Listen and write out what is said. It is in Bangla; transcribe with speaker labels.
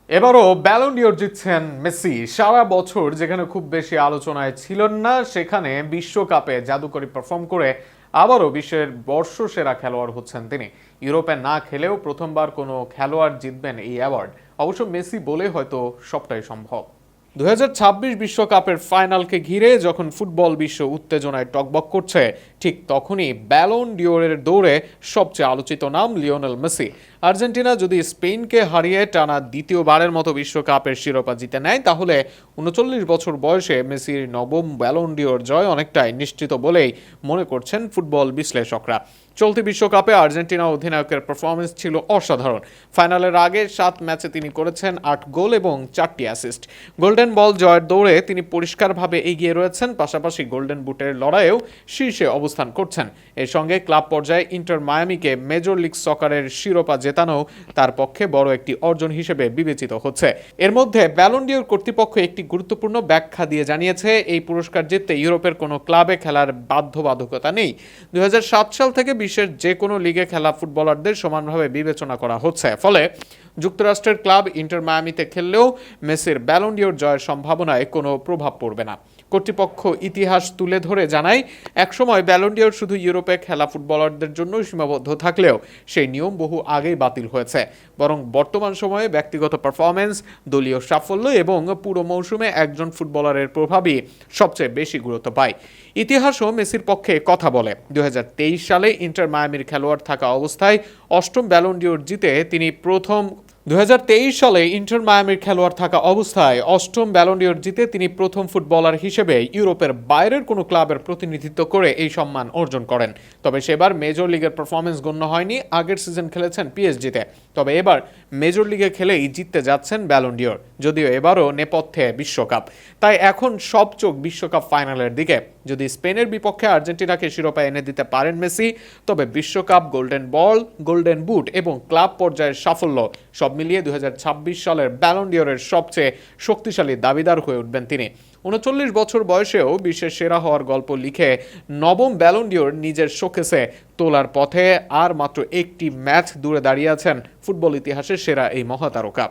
Speaker 1: এবারও ব্যালন ডিওর জিতছেন মেসি। সারা বছর যেখানে খুব বেশি আলোচনায় ছিলেন না, সেখানে বিশ্বকাপে জাদুকরী পারফর্ম করে আবারও বিশ্বের বর্ষসেরা খেলোয়াড় হচ্ছেন তিনি। ইউরোপে না খেলেও প্রথমবার কোনো খেলোয়াড় জিতবেন এই অ্যাওয়ার্ড। অবশ্য মেসি বলে হয়তো সবটাই সম্ভব। 2026 বিশ্বকাপের ফাইনালকে ঘিরে যখন ফুটবল বিশ্ব উত্তেজনায় টকবক করছে, ঠিক তখনই ব্যালন ডিওরের দৌড়ে সবচেয়ে আলোচিত নাম লিওনেল মেসি। আর্জেন্টিনা যদি স্পেনকে হারিয়ে টানা দ্বিতীয়বারের মতো বিশ্বকাপের শিরোপা জিতে নেয়, তাহলে 39 বছর বয়সে মেসির নবম ব্যালন ডিওর জয় অনেকটাই নিশ্চিত বলেই মনে করছেন ফুটবল বিশ্লেষকরা। চলতি বিশ্বকাপে আর্জেন্টিনা অধিনায়কের পারফরমেন্স ছিল অসাধারণ। ফাইনালের আগে 7 ম্যাচে তিনি করেছেন 8 গোল এবং 4টি অ্যাসিস্ট। গোল্ডেন বল জয়ের দৌড়ে তিনি পরিষ্কারভাবে এগিয়ে রয়েছেন, পাশাপাশি গোল্ডেন বুটের লড়াইয়েও শীর্ষে অবস্থান করছেন। এর সঙ্গে ক্লাব পর্যায়ে ইন্টার মায়ামিকে মেজর লিগ সকারের শিরোপা জেতানো তার পক্ষে বড় একটি অর্জন হিসেবে বিবেচিত হচ্ছে। এর মধ্যে ব্যালন ডিওর কর্তৃপক্ষ একটি গুরুত্বপূর্ণ ব্যাখ্যা দিয়ে জানিয়েছে, এই পুরস্কার জিততে ইউরোপের কোনো ক্লাবে খেলার বাধ্যবাধকতা নেই। 2007 সাল থেকে বিশ্বের যে কোনো লিগে খেলা ফুটবলারদের সমানভাবে বিবেচনা করা হচ্ছে। ফলে যুক্তরাষ্ট্রের ক্লাব ইন্টার মায়ামিতে খেললেও মেসির ব্যালন ডিওর জয়ের সম্ভাবনায় কোনো প্রভাব পড়বে না। কর্তৃপক্ষ ইতিহাস তুলে ধরে জানায়, একসময় ব্যালন ডিওর শুধু ইউরোপে খেলা ফুটবলারদের জন্য সীমাবদ্ধ থাকলেও সেই নিয়ম বহু আগেই বাতিল হয়েছে। বরং বর্তমান সময়ে ব্যক্তিগত পারফরমেন্স, দলীয় সাফল্য এবং পুরো মৌসুমে একজন ফুটবলারের প্রভাবই সবচেয়ে বেশি গুরুত্ব পায়। ইতিহাসও মেসির পক্ষে কথা বলে। 2023 সালে ইন্টার মায়ামির খেলোয়াড় থাকা অবস্থায় 8ম ব্যালন ডিওর জিতে তিনি প্রথম 2023 সালে ইন্টার মায়ামির খেলোয়াড় থাকা অবস্থায় 8ম ব্যালন ডিওর জিতে তিনি প্রথম ফুটবলার হিসেবে ইউরোপের বাইরের কোনো ক্লাবের প্রতিনিধিত্ব করে এই সম্মান অর্জন করেন। তবে সেবার মেজর লিগের পারফরমেন্স গণ্য হয়নি। আগের সিজন খেলেছেন পিএসজিতে। তবে এবার মেজর লিগে খেলেই জিততে যাচ্ছেন ব্যালন ডিওর, যদিও এবারও নেপথ্যে বিশ্বকাপ। তাই এখন সব চোখ বিশ্বকাপ ফাইনালের দিকে। যদি স্পেনের বিপক্ষে আর্জেন্টিনাকে শিরোপা এনে দিতে পারেন মেসি, তবে বিশ্বকাপ, গোল্ডেন বল, গোল্ডেন বুট এবং ক্লাব পর্যায়ের সাফল্য সব মিলিয়ে 2026 সালের ব্যালন ডিওরের সবচেয়ে শক্তিশালী দাবিদার হয়ে উঠবেন তিনি। 39 বছর বয়সেও বিশ্বের সেরা হওয়ার গল্প লিখে নবম ব্যালন ডিওর নিজের শোকেসে তোলার পথে আর মাত্র একটি ম্যাচ দূরে দাঁড়িয়ে আছেন ফুটবল ইতিহাসের সেরা এই মহাতারকা।